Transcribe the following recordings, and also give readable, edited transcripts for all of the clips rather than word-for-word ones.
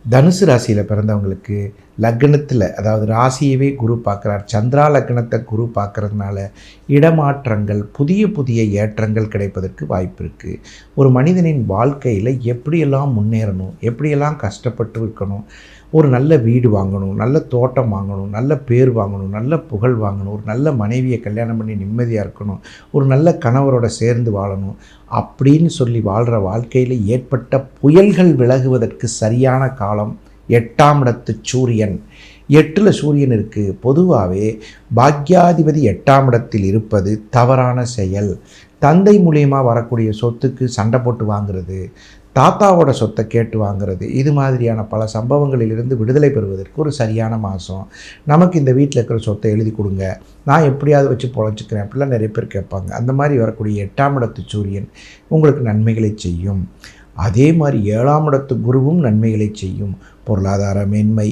தனுசு ராசியில் பிறந்தவங்களுக்கு லக்னத்தில், அதாவது ராசியவே குரு பார்க்குறார், சந்திரா லக்னத்தை குரு பார்க்குறதுனால இடமாற்றங்கள், புதிய புதிய ஏற்றங்கள் கிடைப்பதற்கு வாய்ப்பு இருக்குது. ஒரு மனிதனின் வாழ்க்கையில் எப்படியெல்லாம் முன்னேறணும், எப்படியெல்லாம் கஷ்டப்பட்டு இருக்கணும், ஒரு நல்ல வீடு வாங்கணும், நல்ல தோட்டம் வாங்கணும், நல்ல பேர் வாங்கணும், நல்ல புகழ் வாங்கணும், ஒரு நல்ல மனைவியை கல்யாணம் பண்ணி நிம்மதியாக இருக்கணும், ஒரு நல்ல கணவரோட சேர்ந்து வாழணும் அப்படின்னு சொல்லி வாழ்கிற வாழ்க்கையில் ஏற்பட்ட புயல்கள் விலகுவதற்கு சரியான காலம் 8ஆம் இடத்து சூரியன். 8ல் சூரியன் இருக்குது. பொதுவாகவே பாக்யாதிபதி 8ஆம் இடத்தில் இருப்பது தவறான செயல். தந்தை மூலியமாக வரக்கூடிய சொத்துக்கு சண்டை போட்டு வாங்கிறது, தாத்தாவோட சொத்தை கேட்டு வாங்கிறது, இது மாதிரியான பல சம்பவங்களிலிருந்து விடுதலை பெறுவதற்கு ஒரு சரியான மாதம். நமக்கு இந்த வீட்டில் இருக்கிற சொத்தை எழுதி கொடுங்க, நான் எப்படியாவது வச்சு பொழைச்சிக்கிறேன் அப்படிலாம் நிறைய பேர் கேட்பாங்க. அந்த மாதிரி வரக்கூடிய 8ஆம் இடத்து சூரியன் உங்களுக்கு நன்மைகளை செய்யும். அதே மாதிரி 7ஆம் இடத்து குருவும் நன்மைகளை செய்யும். பொருளாதார மேன்மை,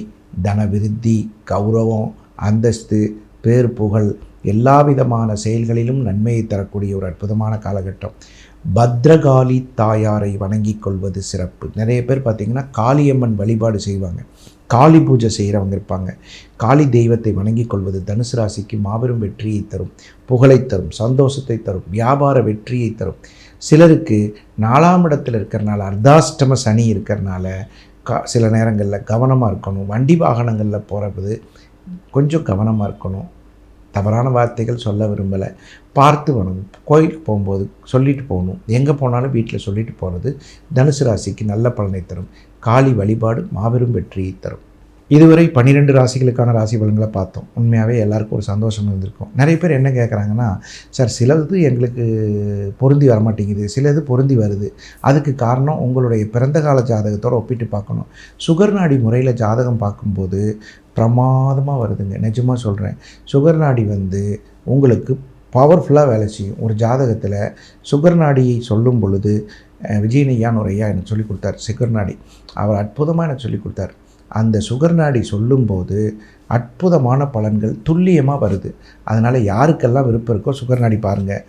தன விருத்தி, கௌரவம், அந்தஸ்து, பேர் புகழ், எல்லா விதமான செயல்களிலும் நன்மையை தரக்கூடிய ஒரு அற்புதமான காலகட்டம். பத்ரகாளி தாயாரை வணங்கி கொள்வது சிறப்பு. நிறைய பேர் பார்த்திங்கன்னா காளியம்மன் வழிபாடு செய்வாங்க, காளி பூஜை செய்கிறவங்க இருப்பாங்க. காளி தெய்வத்தை வணங்கி கொள்வது தனுசு ராசிக்கு மாபெரும் வெற்றியை தரும், புகழை தரும், சந்தோஷத்தை தரும், வியாபார வெற்றியை தரும். சிலருக்கு 4ஆம் இடத்தில் இருக்கிறனால, அர்த்தாஷ்டம சனி இருக்கிறனால சில நேரங்களில் கவனமாக இருக்கணும். வண்டி வாகனங்களில் போகிறது கொஞ்சம் கவனமாக இருக்கணும். தவறான வார்த்தைகள் சொல்ல விரும்பலை, பார்த்து வரணும். கோயிலுக்கு போகும்போது சொல்லிட்டு போகணும். எங்கே போனாலும் வீட்டில் சொல்லிட்டு போகிறது தனுசு ராசிக்கு நல்ல பலனை தரும். காளி வழிபாடு மாபெரும் வெற்றியை தரும். இதுவரை 12 ராசிகளுக்கான ராசி பலன்களை பார்த்தோம். உண்மையாகவே எல்லாருக்கும் ஒரு சந்தோஷம் இருந்திருக்கும். நிறைய பேர் என்ன கேட்குறாங்கன்னா, சார் சிலது எங்களுக்கு பொருந்தி வரமாட்டேங்குது, சிலது பொருந்தி வருது. அதுக்கு காரணம் உங்களுடைய பிறந்த கால ஜாதகத்தோடு ஒப்பிட்டு பார்க்கணும். சுகர் நாடி முறையில் ஜாதகம் பார்க்கும்போது பிரமாதமாக வருதுங்க, நிஜமாக சொல்கிறேன். சுகர் நாடி உங்களுக்கு பவர்ஃபுல்லாக வேலை செய்யும். ஒரு ஜாதகத்தில் சுகர் நாடியை சொல்லும் பொழுது விஜயனையான்னு ஒரு ஐயா எனக்கு சொல்லிக் கொடுத்தார். சுகர் நாடி அவர் அற்புதமாக எனக்கு சொல்லிக் கொடுத்தார். அந்த சுகர் நாடி சொல்லும்போது அற்புதமான பலன்கள் துல்லியமாக வருது. அதனால் யாருக்கெல்லாம் விருப்பம் இருக்கோ சுகர் நாடி பாருங்கள்.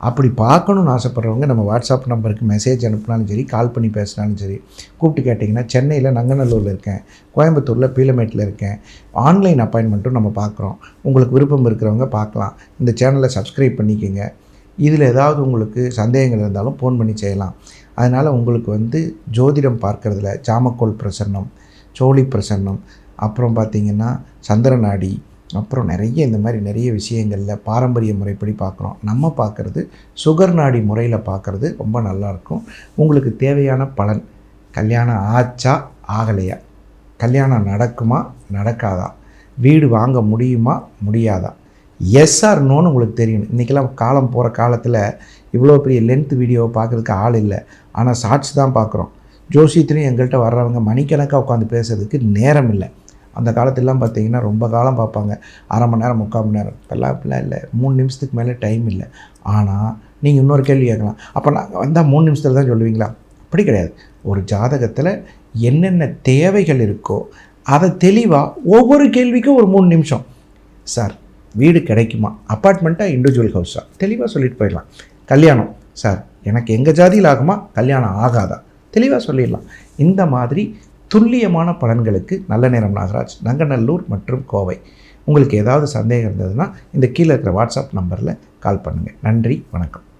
அப்படி பார்க்கணுன்னு ஆசைப்பட்றவங்க நம்ம வாட்ஸ்அப் நம்பருக்கு மெசேஜ் அனுப்பினாலும் சரி, கால் பண்ணி பேசினாலும் சரி, கூப்பிட்டு கேட்டிங்கன்னா சென்னையில் நங்கநல்லூரில் இருக்கேன், கோயம்புத்தூரில் பீலமேட்டில் இருக்கேன். ஆன்லைன் அப்பாயின்மெண்ட்டும் நம்ம பார்க்குறோம். உங்களுக்கு விருப்பம் இருக்கிறவங்க பார்க்கலாம். இந்த சேனலை சப்ஸ்கிரைப் பண்ணிக்கோங்க. இதில் ஏதாவது உங்களுக்கு சந்தேகங்கள் இருந்தாலும் ஃபோன் பண்ணி செய்யலாம். அதனால் உங்களுக்கு ஜோதிடம் பார்க்குறதுல ஜாமக்கோல் பிரசன்னம், சோழி பிரசன்னம், அப்புறம் பார்த்திங்கன்னா சந்திரநாடி, அப்புறம் இந்த மாதிரி நிறைய விஷயங்களில் பாரம்பரிய முறைப்படி பார்க்குறோம். நம்ம பார்க்குறது சுகர் நாடி முறையில் பார்க்குறது ரொம்ப நல்லாயிருக்கும். உங்களுக்கு தேவையான பலன், கல்யாணம் ஆச்சா ஆகலையா, கல்யாணம் நடக்குமா நடக்காதா, வீடு வாங்க முடியுமா முடியாதா, எஸ் ஆர் நோன்னு உங்களுக்கு தெரியும். இன்றைக்கெல்லாம் காலம் போகிற காலத்தில் இவ்வளோ பெரிய லென்த் வீடியோவை பார்க்குறதுக்கு ஆள் இல்லை. ஆனால் ஷார்ட்ஸ் தான் பார்க்குறோம். ஜோசியத்துலேயும் எங்கள்கிட்ட வர்றவங்க மணிக்கணக்காக உட்காந்து பேசுறதுக்கு நேரம் இல்லை. அந்த காலத்திலலாம் பார்த்திங்கன்னா ரொம்ப காலம் பார்ப்பாங்க, அரை மணி நேரம் 3/4 மணி நேரம். இப்போல்லாம் அப்படிலாம் இல்லை, 3 நிமிஷத்துக்கு மேலே டைம் இல்லை. ஆனால் நீங்கள் இன்னொரு கேள்வி கேட்கலாம், அப்போ நாங்கள் வந்தால் 3 நிமிஷத்தில் தான் சொல்லுவீங்களா? அப்படி கிடையாது. ஒரு ஜாதகத்தில் என்னென்ன தேவைகள் இருக்கோ அதை தெளிவாக ஒவ்வொரு கேள்விக்கும் ஒரு 3 நிமிஷம். சார் வீடு கிடைக்குமா, அப்பார்ட்மெண்ட்டாக இண்டிவிஜுவல் ஹவுஸாக, தெளிவாக சொல்லிட்டு போயிடலாம். கல்யாணம் சார் எனக்கு எங்கள் ஜாதியில் ஆகுமா, கல்யாணம் ஆகாதா, தெளிவாக சொல்லிடலாம். இந்த மாதிரி துல்லியமான பலன்களுக்கு நல்ல நேரம் நாகராஜ், நங்கநல்லூர் மற்றும் கோவை. உங்களுக்கு ஏதாவது சந்தேகம் இருந்ததுன்னா இந்த கீழே இருக்கிற வாட்ஸ்அப் நம்பரில் கால் பண்ணுங்கள். நன்றி, வணக்கம்.